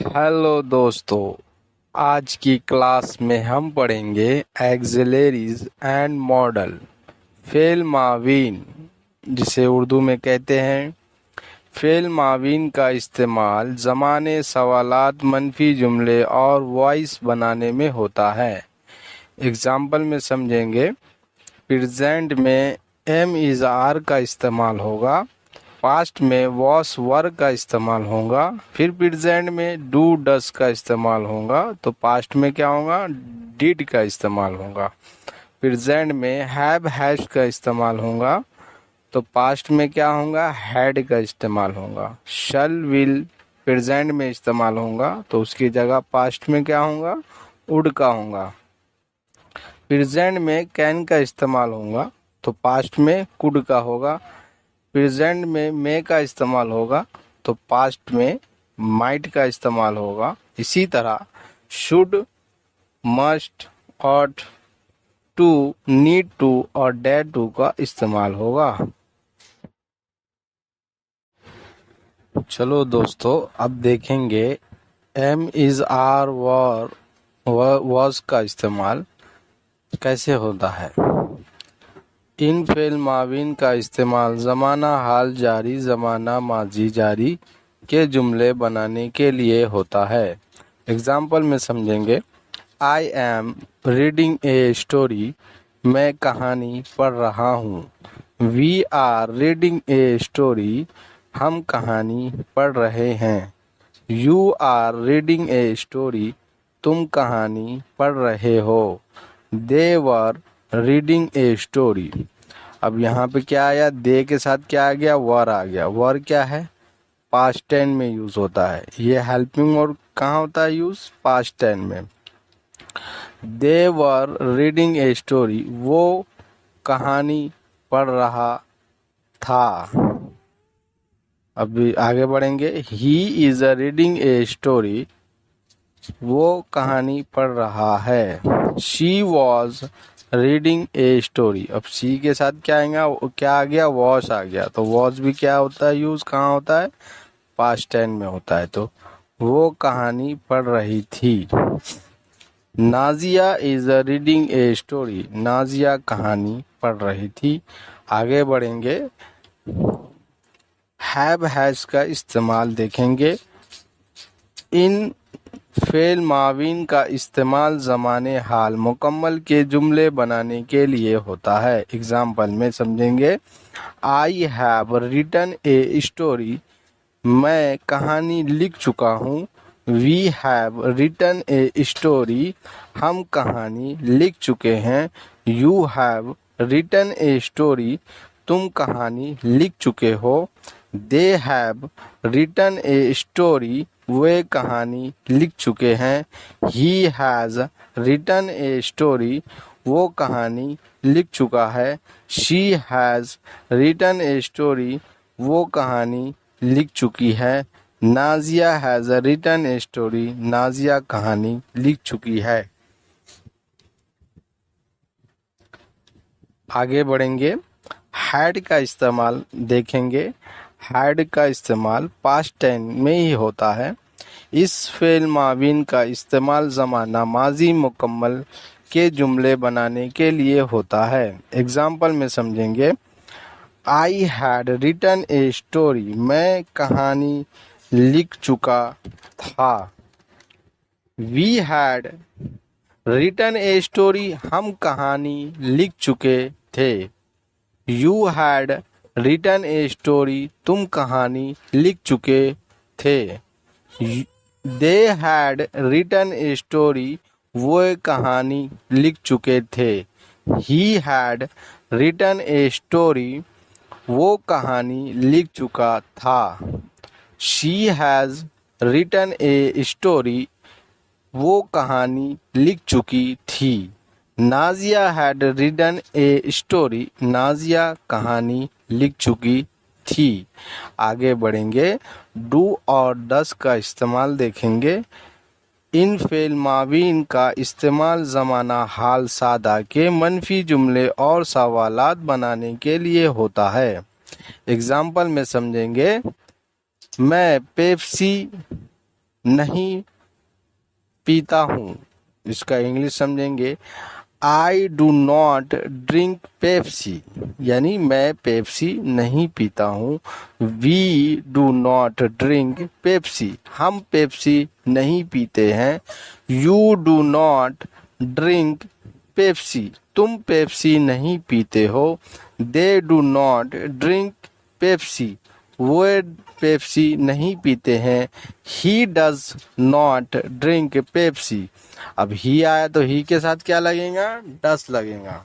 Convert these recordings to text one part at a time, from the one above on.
Hello दोस्तों। आज की क्लास में हम पढ़ेंगे एक्सिलरीज एंड मॉडल फेल मावीन, जिसे उर्दू में कहते हैं। फेल मावीन का इस्तेमाल ज़माने, सवालात, मनफी जुमले और वॉइस बनाने में होता है। एग्जाम्पल में समझेंगे। प्रेजेंट में एम इज़ आर का इस्तेमाल होगा। पास्ट में वॉस वर का इस्तेमाल होगा। फिर प्रेजेंट में डू डस का इस्तेमाल होगा, तो पास्ट में क्या होगा, डिड का इस्तेमाल होगा। प्रेजेंट में हैव हैज का इस्तेमाल होगा, तो पास्ट में क्या होगा, हैड का इस्तेमाल होगा। शल विल प्रेजेंट में इस्तेमाल होगा, तो उसकी जगह पास्ट में क्या होगा, वुड का होगा। प्रेजेंट में कैन का इस्तेमाल होगा, तो पास्ट में कुड का होगा। प्रेजेंट में मे का इस्तेमाल होगा, तो पास्ट में माइट का इस्तेमाल होगा। इसी तरह should, must, ought, to, need to और डेयर टू का इस्तेमाल होगा। चलो दोस्तों, अब देखेंगे am is are were was का इस्तेमाल कैसे होता है। इन फेल माविन का इस्तेमाल ज़माना हाल जारी, ज़माना माजी जारी के जुमले बनाने के लिए होता है। एग्जाम्पल में समझेंगे। I am reading a story, मैं कहानी पढ़ रहा हूँ। We are reading a story, हम कहानी पढ़ रहे हैं। You are reading a story, तुम कहानी पढ़ रहे हो। They were reading a story. अब यहाँ पे क्या आया, दे के साथ क्या आ गया, वर आ गया। वर क्या है, पास्ट टेंस में यूज होता है। ये हेल्पिंग और कहाँ होता है यूज, पास्ट टेंस में। दे वर रीडिंग ए स्टोरी, वो कहानी पढ़ रहा था। अभी आगे बढ़ेंगे। He is reading a story, वो कहानी पढ़ रहा है। She was reading a story. अब शी के साथ क्या आएगा, क्या आ गया, वॉश आ गया। तो वॉश भी क्या होता है यूज, कहाँ होता है, पास्ट टेंस में होता है। तो वो कहानी पढ़ रही थी। Nazia is reading a story, Nazia कहानी पढ़ रही थी। आगे बढ़ेंगे। हैव हैज का इस्तेमाल देखेंगे। इन फेल माविन का इस्तेमाल ज़माने हाल मुकम्मल के जुमले बनाने के लिए होता है। एग्जाम्पल में समझेंगे। I have written a story, मैं कहानी लिख चुका हूँ। We have written a story, हम कहानी लिख चुके हैं। You have written a story, तुम कहानी लिख चुके हो। They have written a story, वे कहानी लिख चुके हैं। He has written a story, वो कहानी लिख चुका है। She has written a story, वो कहानी लिख चुकी है। Nazia has written a story, Nazia कहानी लिख चुकी है। आगे बढ़ेंगे। हैड का इस्तेमाल देखेंगे। हैड का इस्तेमाल पास्ट टेंस में ही होता है। इस फेल माविन का इस्तेमाल ज़माना माजी मुकम्मल के जुमले बनाने के लिए होता है। एग्जाम्पल में समझेंगे। I had written a story, मैं कहानी लिख चुका था। We had written a story, हम कहानी लिख चुके थे। You had written a story, तुम कहानी लिख चुके थे। They had written a story, वो कहानी लिख चुके थे। He had written a story, वो कहानी लिख चुका था। She has written a story, वो कहानी लिख चुकी थी। Nazia had written a story, Nazia कहानी लिख चुकी थी। आगे बढ़ेंगे। डू और डस का इस्तेमाल देखेंगे। इन फेल मावीन का इस्तेमाल ज़माना हाल सादा के मनफी जुमले और सवालात बनाने के लिए होता है। एग्जाम्पल में समझेंगे। मैं पेप्सी नहीं पीता हूँ। इसका इंग्लिश समझेंगे। I do not drink Pepsi, यानी मैं पेप्सी नहीं पीता हूँ। We do not drink Pepsi, हम पेप्सी नहीं पीते हैं। You do not drink Pepsi, तुम पेप्सी नहीं पीते हो। They do not drink Pepsi, वो पेप्सी नहीं पीते हैं। He does not drink Pepsi, अब ही आया तो ही के साथ क्या लगेगा? डस लगेगा।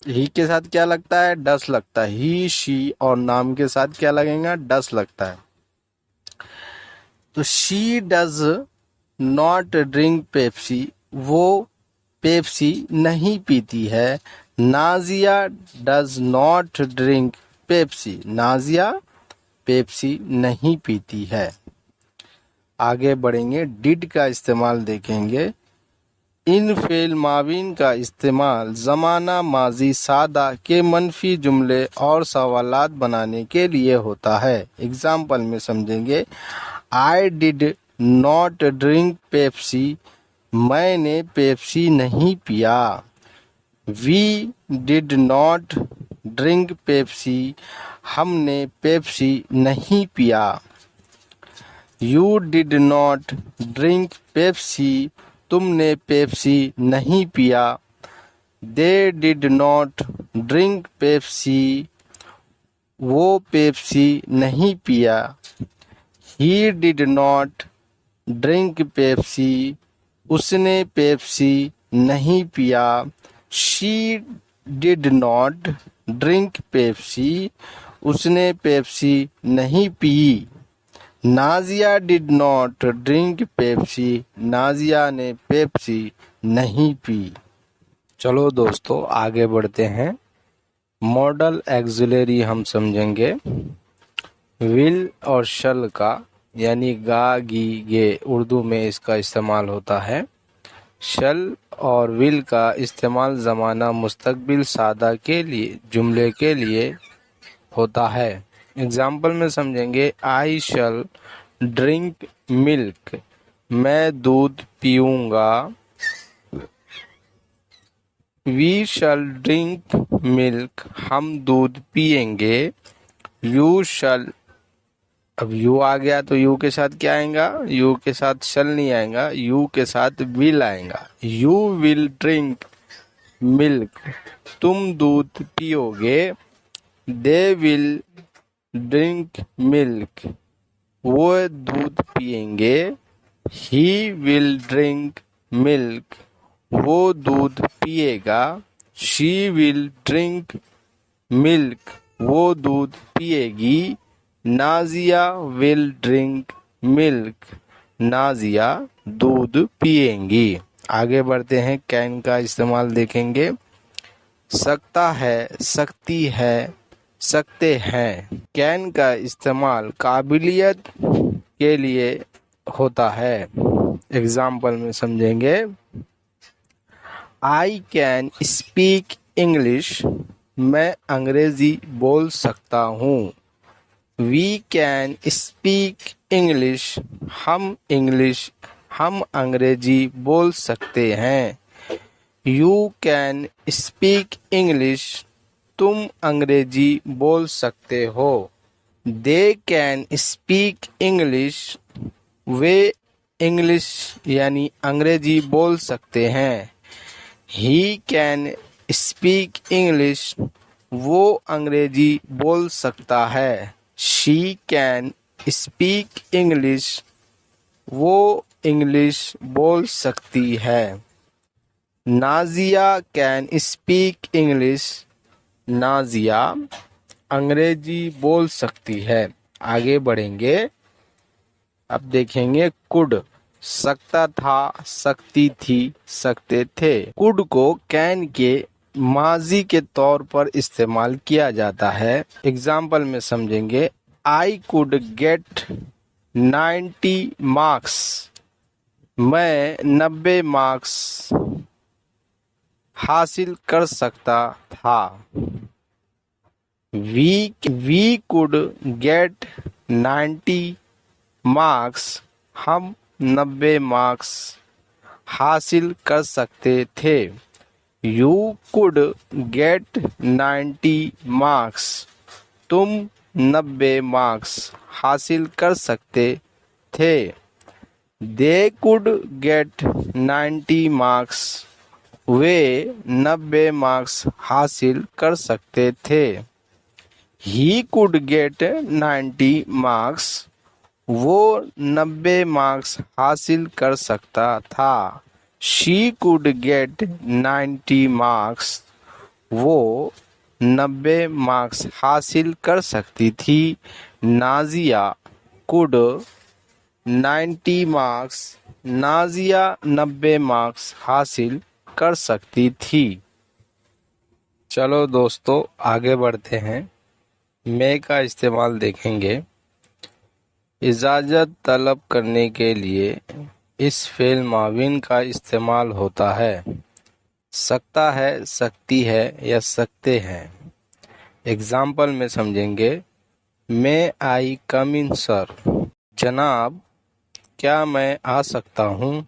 ही के साथ क्या लगता है? डस लगता है। ही शी और नाम के साथ क्या लगेगा? डस लगता है। तो she does not drink Pepsi, वो पेप्सी नहीं पीती है। Nazia does not drink Pepsi, Nazia Pepsi नहीं पीती है। आगे बढ़ेंगे, डिड का इस्तेमाल देखेंगे। इन फेल माविन का इस्तेमाल ज़माना माजी सादा के मनफी जुमले और सवालात बनाने के लिए होता है। एग्जाम्पल में समझेंगे। I did not drink Pepsi, मैंने पेप्सी नहीं पिया। We did not drink Pepsi, हमने पेप्सी नहीं पिया। You did not drink Pepsi, तुमने पेप्सी नहीं पिया। They did not drink Pepsi, वो पेप्सी नहीं पिया। He did not drink Pepsi, उसने पेप्सी नहीं पिया। She did not drink Pepsi, उसने पेप्सी नहीं पी। Nazia did not drink Pepsi, Nazia ने पेप्सी नहीं पी। चलो दोस्तों आगे बढ़ते हैं। मॉडल एक्सिलरी हम समझेंगे। विल और शल का, यानी गा गी गे, उर्दू में इसका इस्तेमाल होता है। शल और विल का इस्तेमाल ज़माना मुस्तकबिल सादा के लिए, जुमले के लिए होता है। एग्जाम्पल में समझेंगे। आई शल ड्रिंक मिल्क, मैं दूध पीऊँगा। वी शल ड्रिंक मिल्क, हम दूध पिएंगे। यू शल, अब यू आ गया तो यू के साथ क्या आएगा? यू के साथ शल नहीं आएगा, यू के साथ विल आएगा। यू विल ड्रिंक मिल्क, तुम दूध पियोगे। दे विल ड्रिंक मिल्क, वो दूध पिएंगे। ही विल ड्रिंक मिल्क, वो दूध पिएगा। शी विल ड्रिंक मिल्क, वो दूध पिएगी। Nazia will drink milk, Nazia दूध पिएंगी। आगे बढ़ते हैं। कैन का इस्तेमाल देखेंगे। सकता है, सकती है, सकते हैं। कैन का इस्तेमाल काबिलियत के लिए होता है। एग्जाम्पल में समझेंगे। आई कैन स्पीक इंग्लिश, मैं अंग्रेजी बोल सकता हूँ। वी कैन स्पीक इंग्लिश, हम अंग्रेजी बोल सकते हैं। यू कैन स्पीक इंग्लिश, तुम अंग्रेजी बोल सकते हो। They can speak English, way English यानी अंग्रेजी बोल सकते हैं। ही कैन स्पीक इंग्लिश, वो अंग्रेजी बोल सकता है। शी कैन स्पीक इंग्लिश, वो इंग्लिश बोल सकती है। Nazia can speak English, Nazia अंग्रेजी बोल सकती है। आगे बढ़ेंगे। अब देखेंगे कुड। सकता था, सकती थी, सकते थे। कुड को कैन के माजी के तौर पर इस्तेमाल किया जाता है। एग्जाम्पल में समझेंगे। आई कुड गेट 90 मार्क्स, मैं 90 मार्क्स हासिल कर सकता था। वी कुड गेट 90 मार्क्स, हम 90 मार्क्स हासिल कर सकते थे। You could get 90 marks. तुम 90 मार्क्स हासिल कर सकते थे। They could get 90 marks. Way 90 marks हासिल कर सकते थे। He could get 90 marks. वो 90 मार्क्स हासिल कर सकता था। She could get 90 marks. वो 90 मार्क्स हासिल कर सकती थी। Nazia could 90 marks. Nazia 90 marks हासिल कर सकती थी। चलो दोस्तों आगे बढ़ते हैं। मैं का इस्तेमाल देखेंगे। इजाज़त तलब करने के लिए इस फेल माविन का इस्तेमाल होता है। सकता है, सकती है या सकते हैं। एग्जाम्पल में समझेंगे। मे आई कम इन सर। जनाब क्या मैं आ सकता हूँ।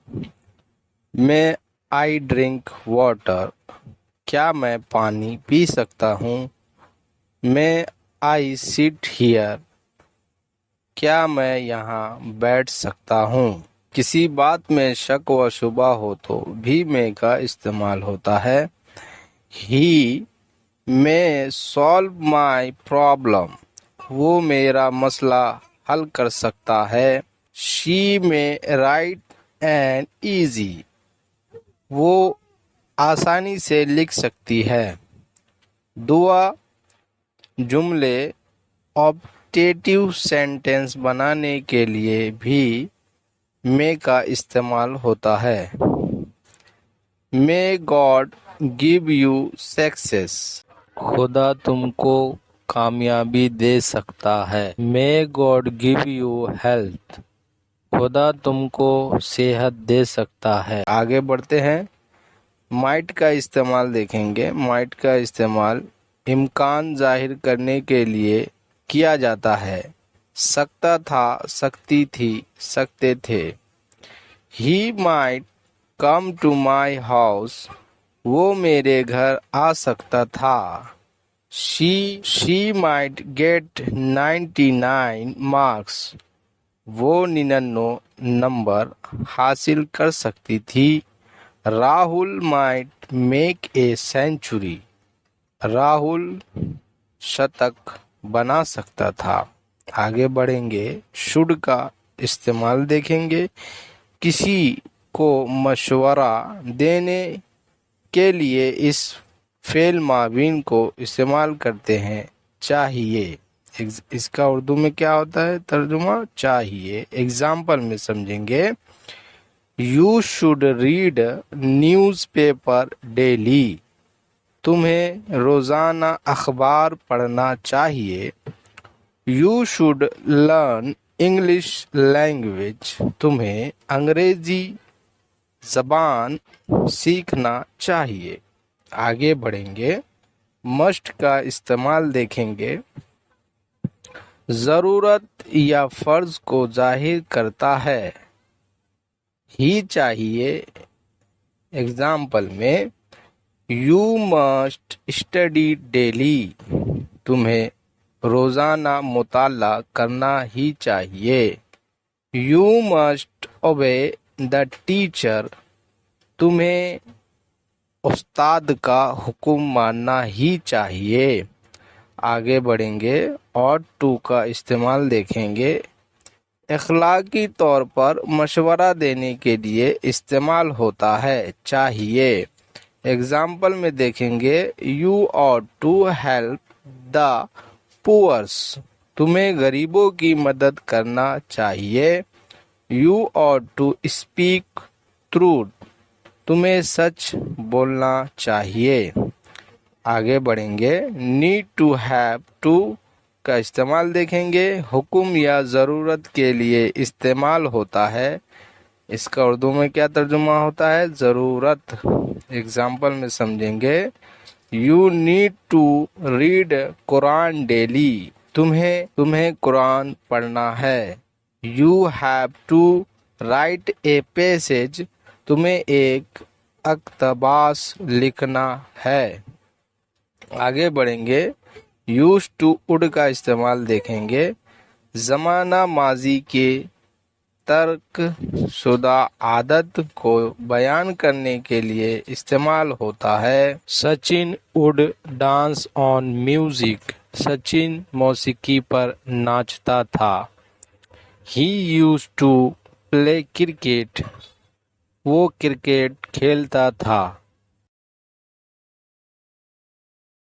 मे आई ड्रिंक वाटर। क्या मैं पानी पी सकता हूँ। मे आई सिट हियर। क्या मैं यहाँ बैठ सकता हूँ। किसी बात में शक व शुबा हो तो भी मे का इस्तेमाल होता है। ही मे सॉल्व माई प्रॉब्लम। वो मेरा मसला हल कर सकता है। She may right and easy. वो आसानी से लिख सकती है। दुआ जुमले ऑब्जेक्टिव सेंटेंस बनाने के लिए भी मे का इस्तेमाल होता है। May God give you success. खुदा तुमको कामयाबी दे सकता है। May God give you health. खुदा तुमको सेहत दे सकता है। आगे बढ़ते हैं। माइट का इस्तेमाल देखेंगे। माइट का इस्तेमाल इम्कान जाहिर करने के लिए किया जाता है। सकता था, सकती थी, सकते थे। He might come to my house. वो मेरे घर आ सकता था। She might get 99 marks. वो 99 नंबर हासिल कर सकती थी। Rahul might make a century. Rahul शतक बना सकता था। आगे बढ़ेंगे। शुड का इस्तेमाल देखेंगे। किसी को मशवरा देने के लिए इस फेल माविन को इस्तेमाल करते हैं। चाहिए। इसका उर्दू में क्या होता है तर्जुमा। चाहिए। एग्जाम्पल में समझेंगे। You should read newspaper daily. तुम्हें रोज़ाना अखबार पढ़ना चाहिए। You should learn English language. तुम्हें अंग्रेजी ज़बान सीखना चाहिए। आगे बढ़ेंगे। मस्ट का इस्तेमाल देखेंगे। ज़रूरत या फ़र्ज को जाहिर करता है। ही चाहिए। एग्जाम्पल में यू मस्ट स्टडी डेली। तुम्हें रोज़ाना मुताला करना ही चाहिए। You must obey the teacher. तुम्हें उस्ताद का हुक्म मानना ही चाहिए। आगे बढ़ेंगे और टू का इस्तेमाल देखेंगे। इखलाकी तौर पर मशवरा देने के लिए इस्तेमाल होता है। चाहिए। एग्जाम्पल में देखेंगे। You ought to help the poors. तुम्हें गरीबों की मदद करना चाहिए। You ought to speak truth. तुम्हें सच बोलना चाहिए। आगे बढ़ेंगे। नीड टू हैव टू का इस्तेमाल देखेंगे। हुक्म या ज़रूरत के लिए इस्तेमाल होता है। इसका उर्दू में क्या तर्जुमा होता है। ज़रूरत। एग्जाम्पल में समझेंगे। You need to read Quran daily. तुम्हें कुरान पढ़ना है। You have to write a passage, तुम्हें एक अक्तबास लिखना है। आगे बढ़ेंगे, यूज टू वुड का इस्तेमाल देखेंगे। ज़माना माजी के तर्कशुदा आदत को बयान करने के लिए इस्तेमाल होता है। Sachin would dance on music, Sachin मौसीकी पर नाचता था। He used to play cricket, वो क्रिकेट खेलता था।